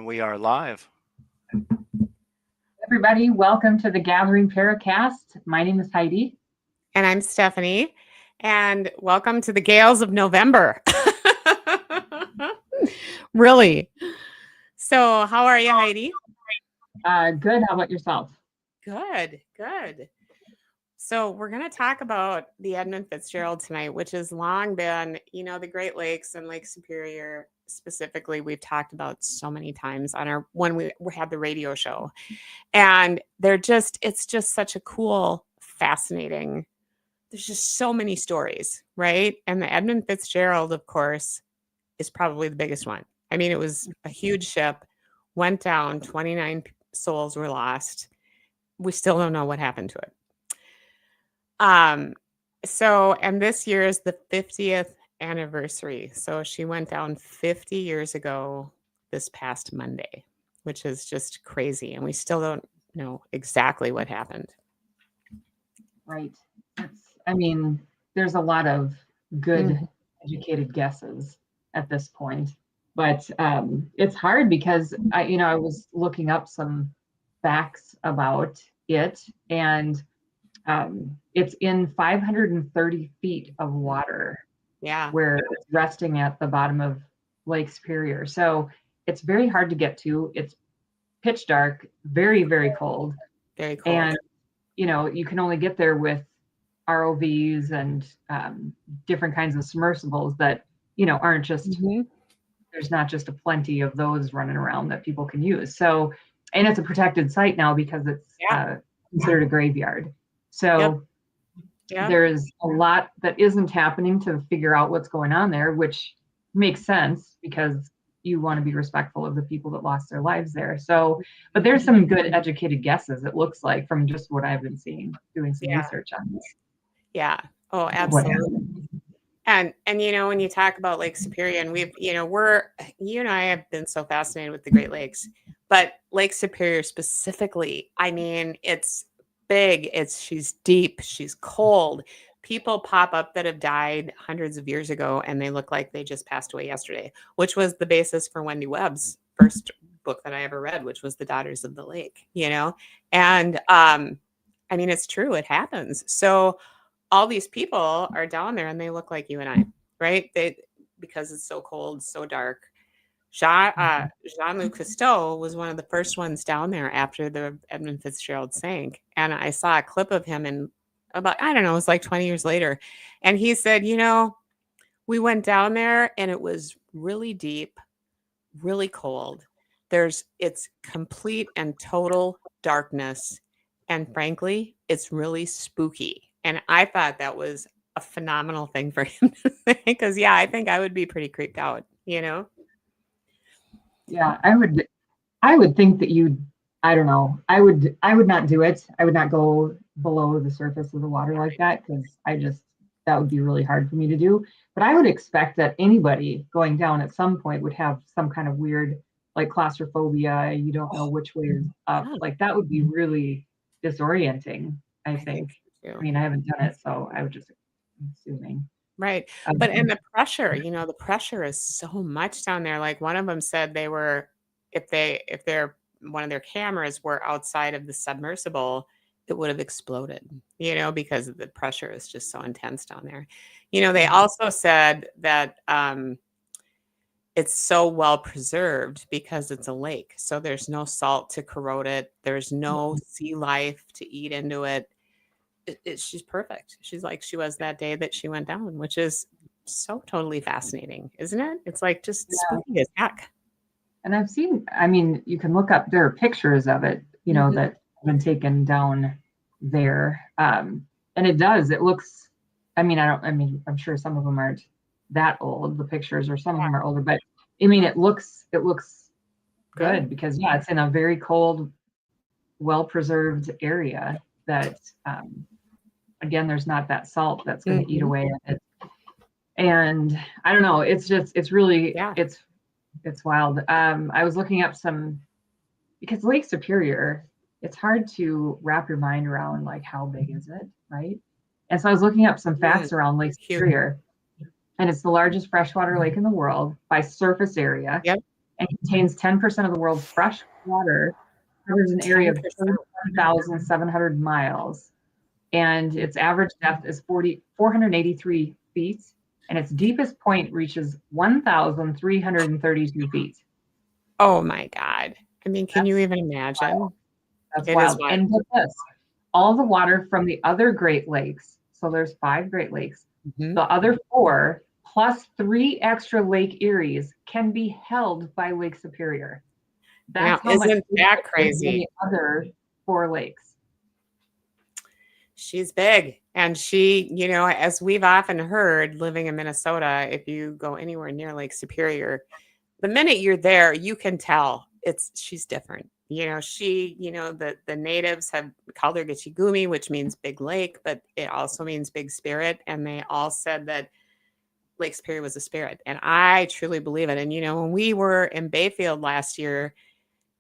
And we are live. Everybody, welcome to the Gathering Paracast. My name is Heidi. And I'm Stephanie. And welcome to the Gales of November. Really. So how are you, Heidi? Good. How about yourself? Good. So we're going to talk about the Edmund Fitzgerald tonight, which has long been, the Great Lakes and Lake Superior specifically, we've talked about so many times on when we had the radio show. And it's just such a cool, fascinating, there's just so many stories, right? And the Edmund Fitzgerald, of course, is probably the biggest one. I mean, it was a huge ship, went down, 29 souls were lost. We still don't know what happened to it. And this year is the 50th anniversary. So she went down 50 years ago this past Monday, which is just crazy. And we still don't know exactly what happened. Right. There's a lot of good educated guesses at this point, but it's hard because I was looking up some facts about it, and it's in 530 feet of water. Yeah. Where it's resting at the bottom of Lake Superior. So it's very hard to get to. It's pitch dark, very, very cold. Very cold. And, you can only get there with ROVs and different kinds of submersibles that, aren't just, there's not just a plenty of those running around that people can use. So, and it's a protected site now because it's considered a graveyard. So there's a lot that isn't happening to figure out what's going on there, which makes sense because you want to be respectful of the people that lost their lives there. So, but there's some good educated guesses, it looks like, from just what I've been seeing, doing some research on this. Yeah. Oh, absolutely. And when you talk about Lake Superior, and you and I have been so fascinated with the Great Lakes, but Lake Superior specifically, it's big, she's deep, she's cold. People pop up that have died hundreds of years ago and they look like they just passed away yesterday, which was the basis for Wendy Webb's first book that I ever read, which was The Daughters of the Lake, and it's true, it happens. So all these people are down there and they look like you and I, right? Because it's so cold, so dark. Jean-Luc Cousteau was one of the first ones down there after the Edmund Fitzgerald sank. And I saw a clip of him it was like 20 years later. And he said, we went down there and it was really deep, really cold. It's complete and total darkness. And frankly, it's really spooky. And I thought that was a phenomenal thing for him to say, because I think I would be pretty creeped out, Yeah, I would think that I don't know. I would not do it. I would not go below the surface of the water like that, because that would be really hard for me to do. But I would expect that anybody going down at some point would have some kind of weird, like, claustrophobia. You don't know which way is up. Like, that would be really disorienting, I think. I haven't done it, so I would just assuming. Right. But and the pressure, the pressure is so much down there. Like, one of them said they were, if one of their cameras were outside of the submersible, it would have exploded, because the pressure is just so intense down there. They also said that it's so well preserved because it's a lake. So there's no salt to corrode it. There's no sea life to eat into it. She's perfect. She's like she was that day that she went down, which is so totally fascinating, isn't it? It's like just spooky as heck. And I've seen, you can look up, there are pictures of it, that have been taken down there. And it looks, I'm sure some of them aren't that old, the pictures, or some of them are older, but it looks good because it's in a very cold, well-preserved area that, again, there's not that salt that's going to eat away at it. And I don't know, it's really, it's wild. I was looking up because Lake Superior, it's hard to wrap your mind around, like, how big is it, right? And so I was looking up some facts around Lake Superior, and it's the largest freshwater lake in the world by surface area. Yep. and contains 10% of the world's fresh water, covers an area of 31,700 miles, and its average depth is 483 feet, and its deepest point reaches 1,332 feet. Oh my God. I mean, can you even imagine? Wild. That's wild. And get this, all the water from the other Great Lakes, so there's 5 Great Lakes, the other 4 plus 3 extra Lake Eries can be held by Lake Superior. That's how isn't that crazy? The other 4 lakes. She's big. And she, you know, as we've often heard living in Minnesota, if you go anywhere near Lake Superior, the minute you're there, you can tell she's different. You know, the natives have called her Gitchigumi, which means big lake, but it also means big spirit. And they all said that Lake Superior was a spirit. And I truly believe it. And, you know, when we were in Bayfield last year,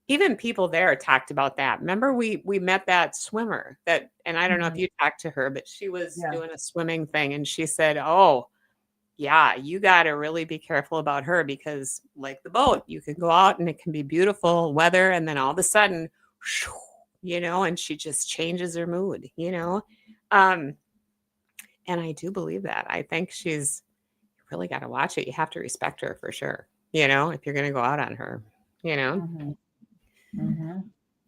even people there talked about that. Remember, we met that swimmer and I don't know if you talked to her, but she was doing a swimming thing. And she said, oh, yeah, you got to really be careful about her because like the boat, you can go out and it can be beautiful weather. And then all of a sudden, you know, and she just changes her mood, you know? And I do believe that. I think you really got to watch it. You have to respect her for sure. You know, if you're going to go out on her, you know,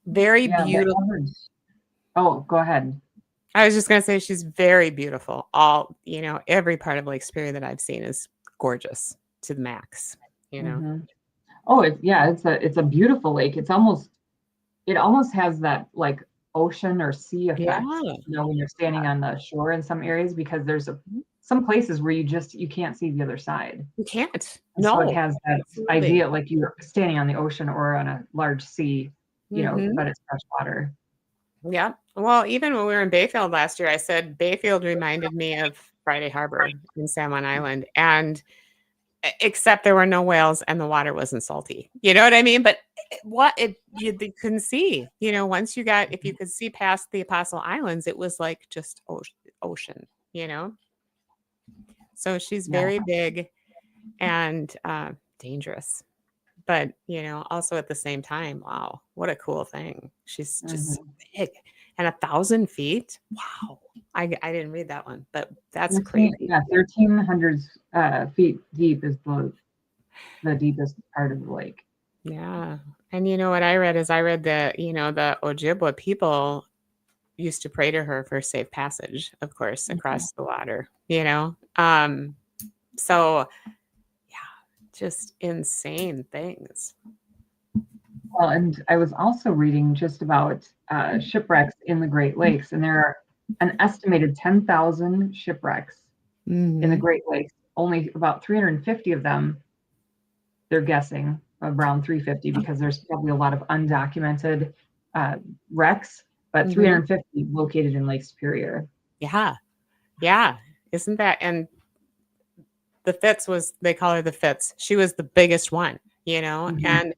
very beautiful. Oh, go ahead. I was just going to say she's very beautiful. You know, every part of Lake Superior that I've seen is gorgeous to the max, you know? Oh, it's a beautiful lake. It almost has that like ocean or sea effect, you know, when you're standing on the shore in some areas, because there's some places where you can't see the other side. You can't. No. So it has that idea like you're standing on the ocean or on a large sea, you know, but it's fresh water. Yeah. Well, even when we were in Bayfield last year, I said Bayfield reminded me of Friday Harbor in San Juan Island, and except there were no whales and the water wasn't salty. You know what I mean? But you couldn't see, you know, if you could see past the Apostle Islands, it was like just ocean, you know? So she's very big and dangerous. But, you know, also at the same time, wow, what a cool thing. She's just big. And 1,000 feet. Wow. I didn't read that one, but that's crazy. Yeah, 1,300 feet deep is the deepest part of the lake. Yeah. And you know what I read that, you know, the Ojibwa people used to pray to her for safe passage, of course, across the water, you know? So just insane things. Well, and I was also reading just about shipwrecks in the Great Lakes, and there are an estimated 10,000 shipwrecks in the Great Lakes. Only about 350 of them, they're guessing around 350 because there's probably a lot of undocumented wrecks, but 350 located in Lake Superior. Yeah. Yeah. Isn't that? And the Fitz they call her the Fitz. She was the biggest one, you know, and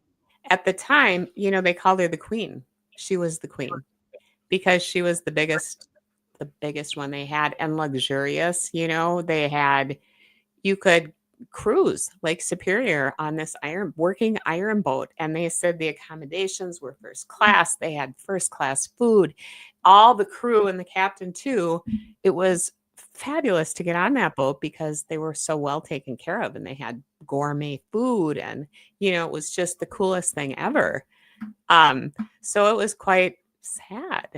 at the time, you know, they called her the queen. She was the queen because she was the biggest one they had, and luxurious, you know, you could cruise Lake Superior on this working iron boat. And they said the accommodations were first class. They had first class food, all the crew and the captain too. It was fabulous to get on that boat because they were so well taken care of and they had gourmet food, and you know, it was just the coolest thing ever. So it was quite sad.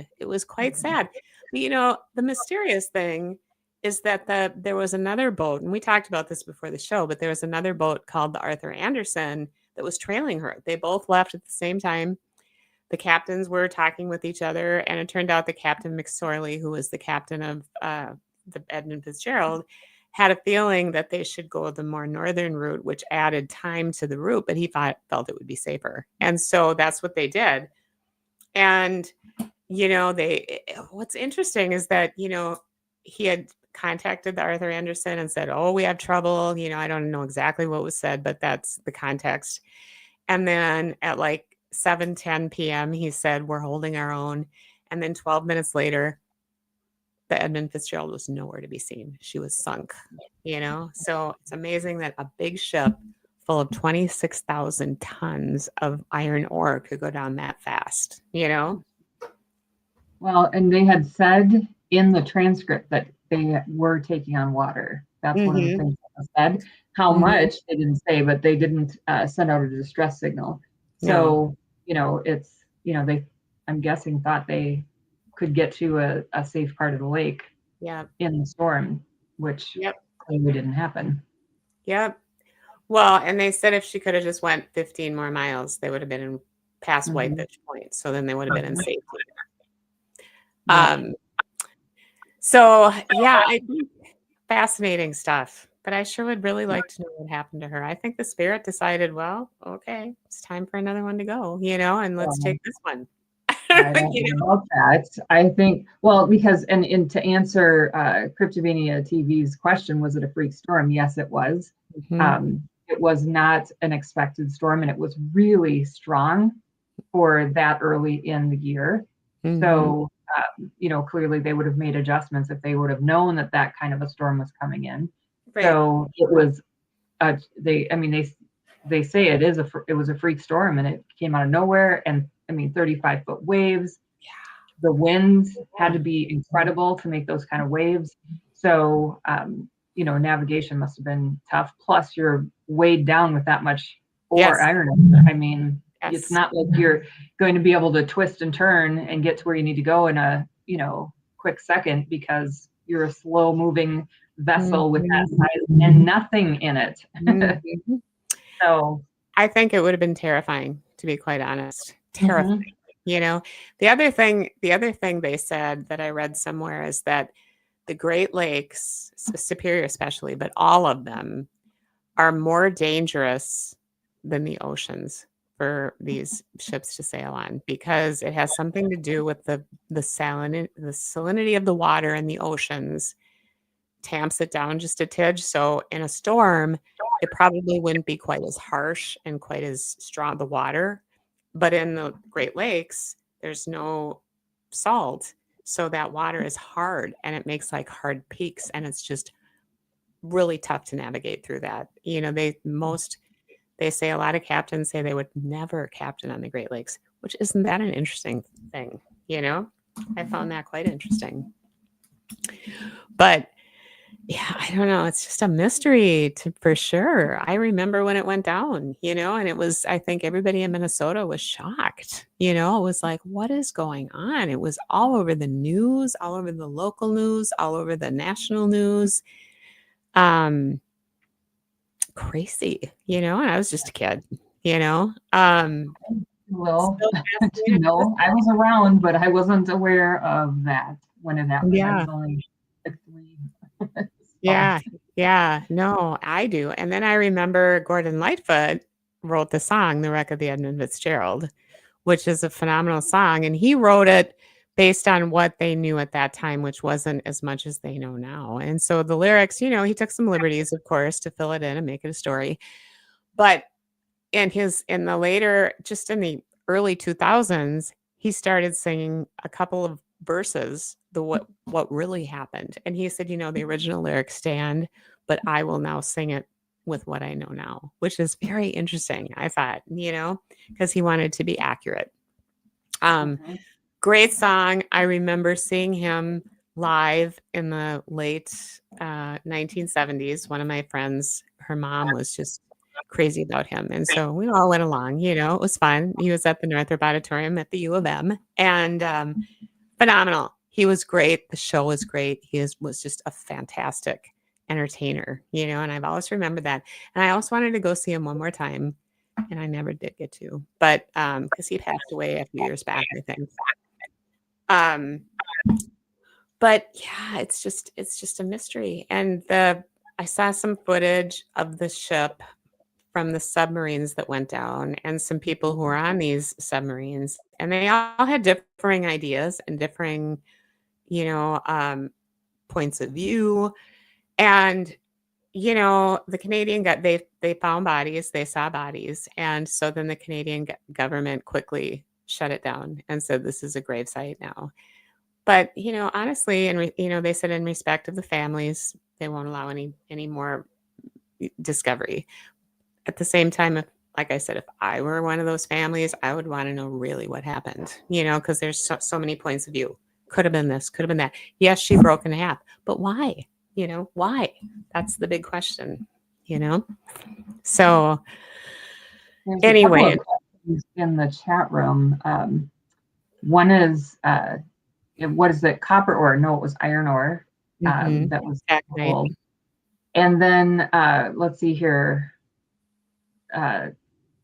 But, you know, the mysterious thing is that there was another boat, and we talked about this before the show, but there was another boat called the Arthur Anderson that was trailing her. They both left at the same time. The captains were talking with each other, and it turned out that Captain McSorley, who was the captain of the Edmund Fitzgerald, had a feeling that they should go the more northern route, which added time to the route, but he felt it would be safer. And so that's what they did. And, you know, what's interesting is that, you know, he had contacted the Arthur Anderson and said, oh, we have trouble. You know, I don't know exactly what was said, but that's the context. And then at like 7:10 p.m., he said, we're holding our own. And then 12 minutes later, the Edmund Fitzgerald was nowhere to be seen. She was sunk, you know? So it's amazing that a big ship full of 26,000 tons of iron ore could go down that fast, Well, and they had said in the transcript that they were taking on water. That's one of the things that was said. How much they didn't say, but they didn't send out a distress signal. So, it's, I'm guessing thought they could get to a safe part of the lake in the storm, which clearly didn't happen. Yep. Well, and they said if she could have just went 15 more miles, they would have been in past Whitefish Point. So then they would have been in safety. So yeah, I think fascinating stuff. But I sure would really like to know what happened to her. I think the Spirit decided, well, okay, it's time for another one to go, and let's take this one. I don't know about that. I think, well, because, and to answer Cryptovania TV's question, was it a freak storm? Yes, it was. It was not an expected storm, and it was really strong for that early in the year. So, clearly they would have made adjustments if they would have known that that kind of a storm was coming in. Right. So it was, they say it was a freak storm, and it came out of nowhere. And 35-foot waves. Yeah. The winds had to be incredible to make those kind of waves. So, navigation must have been tough. Plus, you're weighed down with that much ore iron. It's not like you're going to be able to twist and turn and get to where you need to go in a, quick second, because you're a slow moving vessel with that size and nothing in it. So I think it would have been terrifying, to be quite honest. Terrifying. The other thing they said that I read somewhere is that the Great Lakes, Superior especially, but all of them, are more dangerous than the oceans for these ships to sail on, because it has something to do with the salinity of the water in the oceans tamps it down just a tidge. So in a storm, it probably wouldn't be quite as harsh and quite as strong, the water. But in the Great Lakes, there's no salt. So that water is hard, and it makes like hard peaks, and it's just really tough to navigate through that. They say a lot of captains say they would never captain on the Great Lakes, which isn't that an interesting thing? I found that quite interesting. But yeah, I don't know. It's just a mystery for sure. I remember when it went down, and it was, I think everybody in Minnesota was shocked. It was like, what is going on? It was all over the news, all over the local news, all over the national news. Crazy, and I was just a kid, Well, I was around, but I wasn't aware of that when it happened. Yeah. I was only 3. Yeah. No, I do. And then I remember Gordon Lightfoot wrote the song, The Wreck of the Edmund Fitzgerald, which is a phenomenal song. And he wrote it based on what they knew at that time, which wasn't as much as they know now. And so the lyrics, he took some liberties, of course, to fill it in and make it a story. But in the early 2000s, he started singing a couple of verses, what really happened. And he said, the original lyrics stand, but I will now sing it with what I know now, which is very interesting, I thought, because he wanted to be accurate. Great song. I remember seeing him live in the late 1970s. One of my friends, her mom was just crazy about him. And so we all went along, it was fun. He was at the Northrop Auditorium at the U of M, and phenomenal. He was great. The show was great. He was just a fantastic entertainer, and I've always remembered that. And I also wanted to go see him one more time, and I never did get to, but because he passed away a few years back, I think. But yeah, it's just a mystery. And I saw some footage of the ship from the submarines that went down, and some people who were on these submarines, and they all had differing ideas and differing, points of view. And, the Canadian they found bodies, they saw bodies. And so then the Canadian government quickly shut it down and said, this is a gravesite now. But, honestly, and, they said in respect of the families, they won't allow any more discovery. at the same time, if, like I said, if I were one of those families, I would want to know really what happened, because there's so many points of view. Could have been this, could have been that. Yes, she broke in half, but why? Why? That's the big question, So There's anyway. a couple of questions in the chat room. One is, what is it? Copper ore? No, it was iron ore. That was gold. And then let's see here.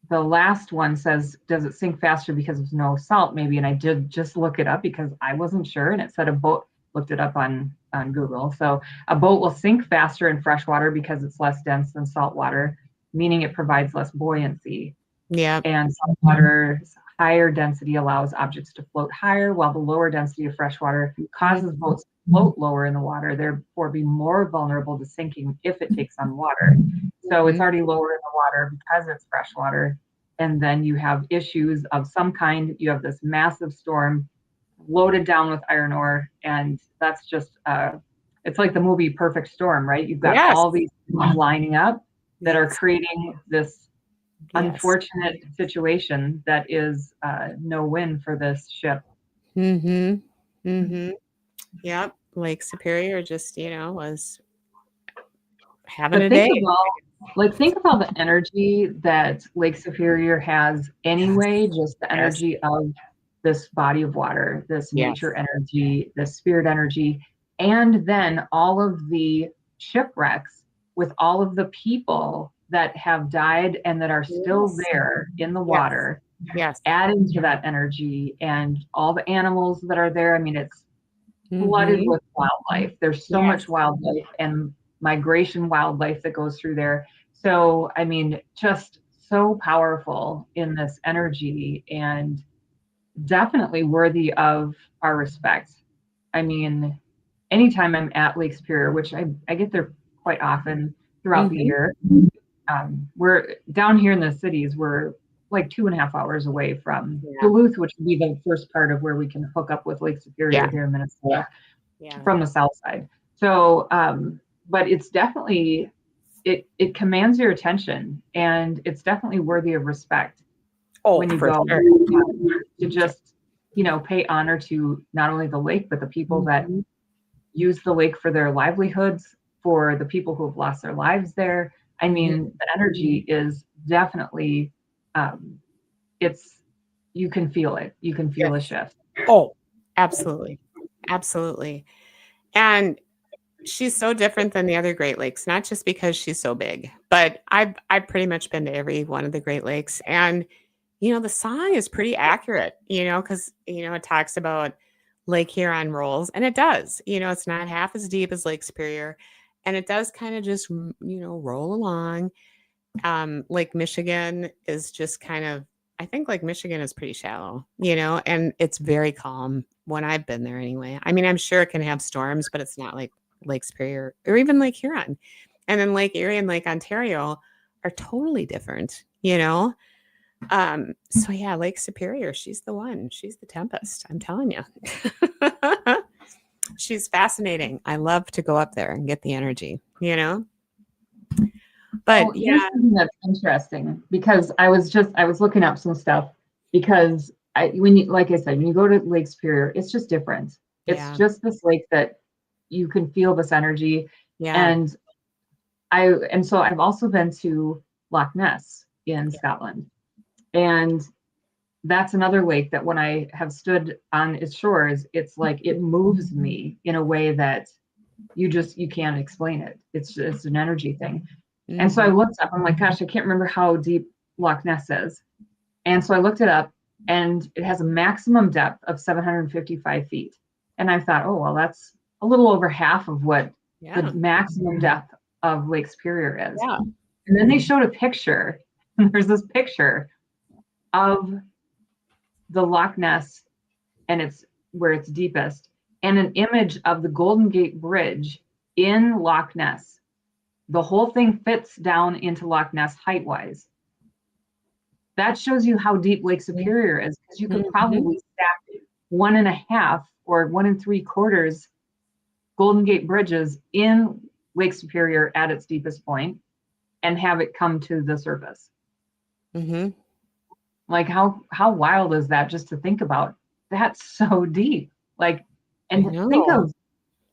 The last one says, does it sink faster because there's no salt? Maybe. And I did just look it up because I wasn't sure. And it said a boat, looked it up on Google. So a boat will sink faster in fresh water because it's less dense than salt water, meaning it provides less buoyancy. Yeah. And salt water's higher density allows objects to float higher, while the lower density of fresh water causes boats to float lower in the water, therefore be more vulnerable to sinking if it takes on water. So it's already lower in the water because it's fresh water. And then you have issues of some kind. You have this massive storm loaded down with iron ore. And that's just, it's like the movie Perfect Storm, right? You've got all these things lining up that are creating this unfortunate situation that is no win for this ship. Yep. Lake Superior just, was having a day. Think about the energy that Lake Superior has anyway, just the energy of this body of water, this nature energy, this spirit energy, and then all of the shipwrecks with all of the people that have died and that are still there in the water, adding to that energy, and all the animals that are there. I mean, it's flooded with wildlife. There's so much wildlife and migration wildlife that goes through there. So, I mean, just so powerful in this energy and definitely worthy of our respect. I mean, anytime I'm at Lake Superior, which I get there quite often throughout the year, we're down here in the cities, we're like 2.5 hours away from Duluth, which would be the first part of where we can hook up with Lake Superior here in Minnesota from the south side. So, but it's definitely, it commands your attention, and it's definitely worthy of respect when you go to just, pay honor to not only the lake, but the people that use the lake for their livelihoods, for the people who have lost their lives there. I mean, the energy is definitely, you can feel it. You can feel a shift. Oh, absolutely. Absolutely. And she's so different than the other Great Lakes, not just because she's so big, but I've pretty much been to every one of the Great Lakes. And, the song is pretty accurate, because, it talks about Lake Huron rolls, and it does. It's not half as deep as Lake Superior, and it does kind of just, roll along. Lake Michigan is just kind of, I think Lake Michigan is pretty shallow, and it's very calm when I've been there anyway. I mean, I'm sure it can have storms, but it's not like Lake Superior or even Lake Huron. And then Lake Erie and Lake Ontario are totally different, So yeah, Lake Superior, she's the one. She's the tempest, I'm telling you. She's fascinating. I love to go up there and get the energy, But here's something that's interesting, because I was looking up some stuff, because like I said, when you go to Lake Superior, it's just different. It's just this lake that you can feel this energy. And so I've also been to Loch Ness in Scotland. And that's another lake that when I have stood on its shores, it's like it moves me in a way that you can't explain it. It's an energy thing. And so I looked up, I'm like, gosh, I can't remember how deep Loch Ness is. And so I looked it up, and it has a maximum depth of 755 feet. And I thought, oh, well, that's a little over half of what the maximum depth of Lake Superior is. And then they showed a picture, and there's this picture of the Loch Ness, and it's where it's deepest, and an image of the Golden Gate Bridge in Loch Ness. The whole thing fits down into Loch Ness height-wise. That shows you how deep Lake Superior is, because you can probably stack 1.5 or 1 3/4 Golden Gate bridges in Lake Superior at its deepest point, and have it come to the surface. Mm-hmm. Like how wild is that, just to think about? That's so deep. Like, and think of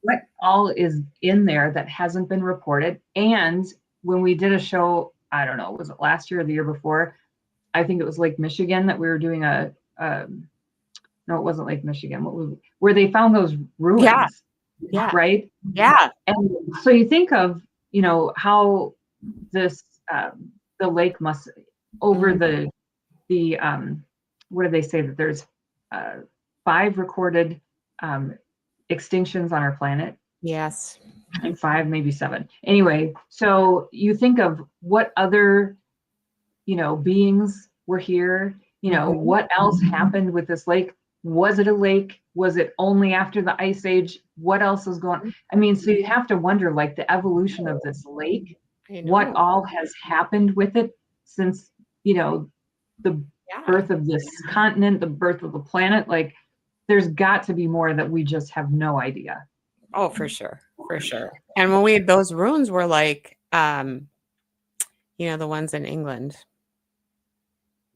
what all is in there that hasn't been reported. And when we did a show, I don't know, was it last year or the year before? I think it was Lake Michigan that we were doing no, it wasn't Lake Michigan. Where they found those ruins, right? Yeah. And so you think of, how this, the lake must, over the what do they say, that there's 5 recorded extinctions on our planet. Yes. And 5, maybe 7. Anyway, so you think of what other, beings were here, what else happened with this lake? Was it a lake? Was it only after the ice age? What else is going on? I mean, so you have to wonder, like, the evolution of this lake, what all has happened with it since, the birth of this continent, the birth of the planet. Like, there's got to be more that we just have no idea. Oh, for sure. For sure. And when those ruins were like, the ones in England,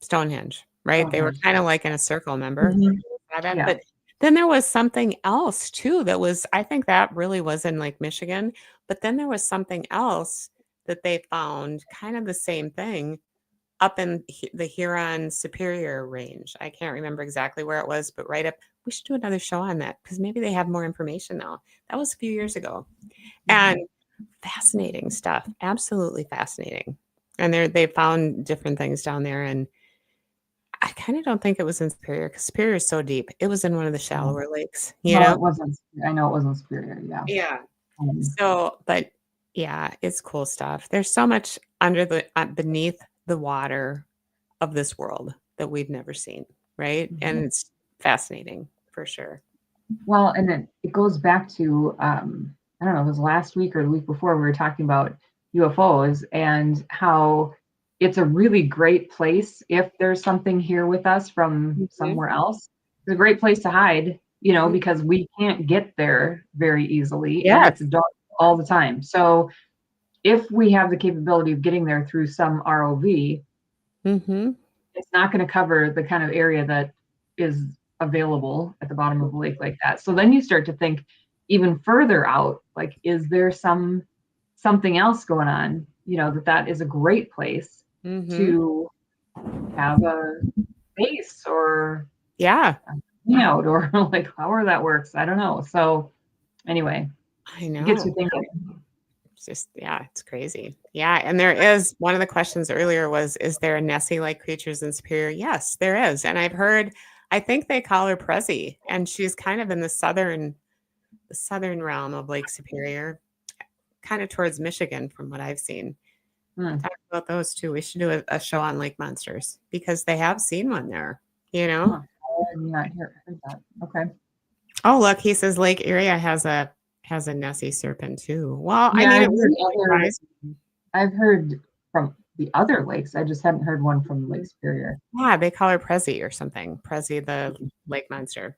Stonehenge, right? They were kind of like in a circle, remember? Yeah. But then there was something else too that was, I think that really was in Lake Michigan. But then there was something else that they found, kind of the same thing, up in the Huron Superior Range. I can't remember exactly where it was, but right up. We should do another show on that because maybe they have more information now. That was a few years ago. And fascinating stuff. Absolutely fascinating. And they found different things down there. And I kind of don't think it was in Superior because Superior is so deep. It was in one of the shallower lakes. It wasn't. I know it wasn't Superior. Yeah. Yeah. So, but yeah, it's cool stuff. There's so much under beneath the water of this world that we've never seen, right? And it's fascinating for sure. Well, and then it goes back to I don't know, it was last week or the week before, we were talking about UFOs and how it's a really great place if there's something here with us from somewhere else. It's a great place to hide, because we can't get there very easily. And it's dark all the time. So if we have the capability of getting there through some ROV, it's not going to cover the kind of area that is available at the bottom of a lake like that. So then you start to think even further out, like, is there something else going on, that is a great place to have a base or out, or like however that works. I don't know. So anyway, I know. It gets you thinking. It's just, it's crazy. Yeah. And there is, one of the questions earlier was, is there a Nessie-like creatures in Superior? Yes, there is. And I've heard, I think they call her Prezi, and she's kind of in the southern realm of Lake Superior, kind of towards Michigan from what I've seen. Talk about those too. We should do a show on lake monsters because they have seen one there, I did not heard that. Okay. Oh, look, he says Lake Erie has a Nessie serpent too. Well, yeah, I've heard from the other lakes. I just hadn't heard one from Lake Superior. Yeah, they call her Prezi or something. Prezi, the lake monster.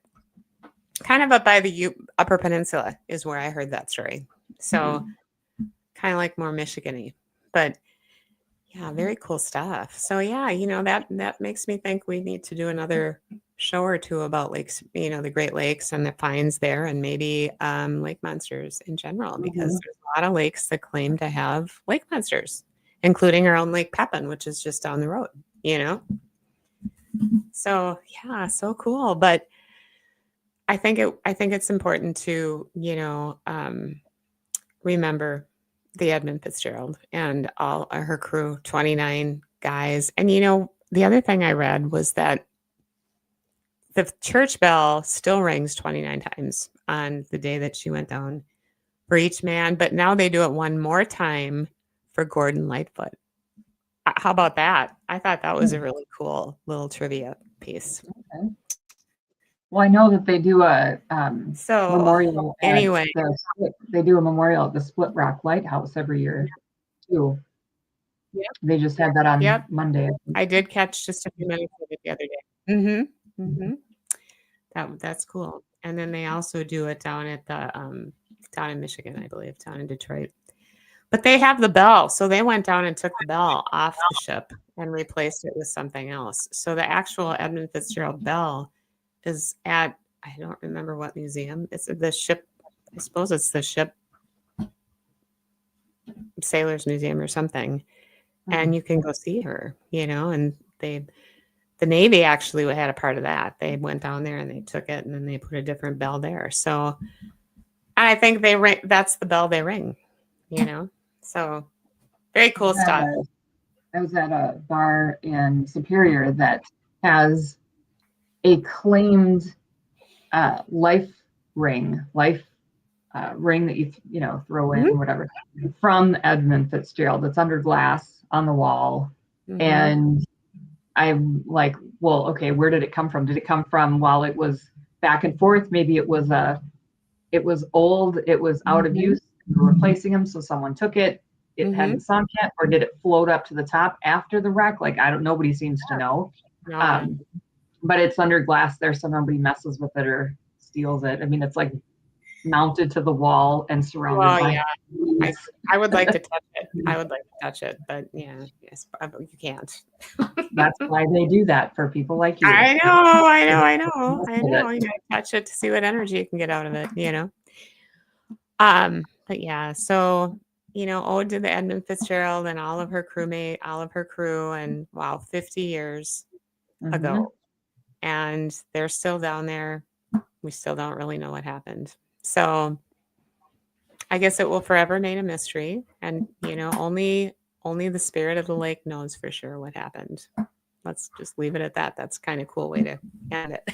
Kind of up by the Upper Peninsula is where I heard that story. So kind of like more Michigan-y. But yeah, very cool stuff. So yeah, that makes me think we need to do another show or two about lakes, the Great Lakes and the finds there, and maybe lake monsters in general, because there's a lot of lakes that claim to have lake monsters, including our own Lake Pepin, which is just down the road, So yeah, so cool. But I think it's important to, remember the Edmund Fitzgerald and all her crew, 29 guys. And the other thing I read was that the church bell still rings 29 times on the day that she went down for each man, but now they do it one more time for Gordon Lightfoot. How about that? I thought that was a really cool little trivia piece. Okay. Well, I know that they do a memorial. Anyway, they do a memorial at the Split Rock Lighthouse every year too. Yep. They just had that on Monday. I did catch just a few minutes of it the other day. That's cool. And then they also do it down at the down in Michigan, I believe, down in Detroit. But they have the bell. So they went down and took the bell off the ship and replaced it with something else. So the actual Edmund Fitzgerald bell is at, I don't remember what museum. It's the ship. I suppose it's the ship Sailors Museum or something. And you can go see her, and the Navy actually had a part of that. They went down there and they took it and then they put a different bell there. So I think they ring, that's the bell they ring, So very cool stuff. I was at a bar in Superior that has a claimed life ring that you throw in, whatever, from Edmund Fitzgerald. It's under glass on the wall. And I'm like, well, okay, where did it come from? Did it come from while it was back and forth? Maybe it was old, it was out of use, we were replacing them, so someone took it. It hadn't sunk yet, or did it float up to the top after the wreck? Like, nobody seems to know. But it's under glass there, so nobody messes with it or steals it. I mean, it's like mounted to the wall and surrounded by. Yeah, I would like to touch it. I would like to touch it, but yes, you can't. That's why they do that for people like you. I know. You gotta touch it to see what energy you can get out of it, But yeah, so ode to the Edmund Fitzgerald and all of her crew, and wow, 50 years ago, and they're still down there. We still don't really know what happened. So I guess it will forever remain a mystery. And, only the spirit of the lake knows for sure what happened. Let's just leave it at that. That's kind of a cool way to end it.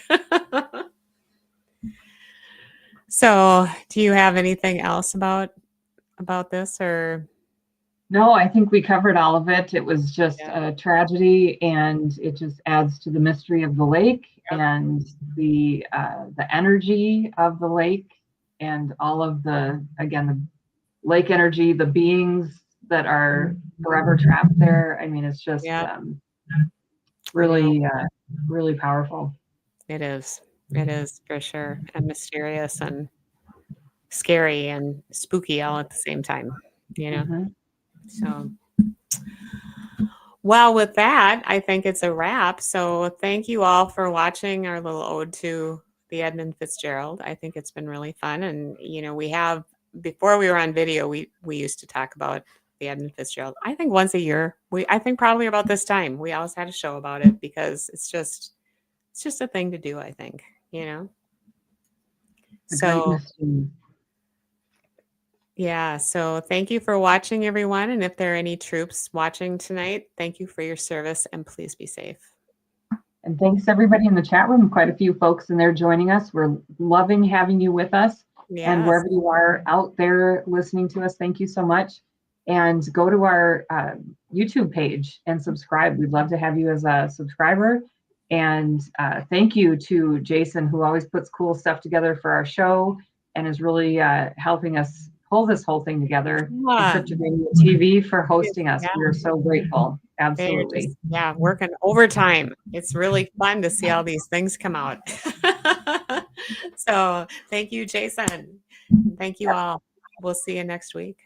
So do you have anything else about this, or? No, I think we covered all of it. It was just a tragedy, and it just adds to the mystery of the lake and the energy of the lake, and all of the lake energy, the beings that are forever trapped there. I mean, it's just really, really powerful. It is for sure, and mysterious and scary and spooky all at the same time, So, well, with that, I think it's a wrap. So thank you all for watching our little ode to the Edmund Fitzgerald. I think it's been really fun. And, we have, before we were on video, we used to talk about the Edmund Fitzgerald. I think once a year, I think probably about this time, we always had a show about it, because it's just a thing to do, I think, So yeah, so thank you for watching, everyone. And if there are any troops watching tonight, thank you for your service, and please be safe. And thanks everybody in the chat room. Quite a few folks in there joining us. We're loving having you with us. Yes. And wherever you are out there listening to us, thank you so much. And go to our YouTube page and subscribe. We'd love to have you as a subscriber. And thank you to Jason, who always puts cool stuff together for our show and is really helping us pull this whole thing together. Encrypted Radio TV for hosting us. We are so grateful. Absolutely. Working overtime. It's really fun to see all these things come out. So thank you, Jason. Thank you all. We'll see you next week.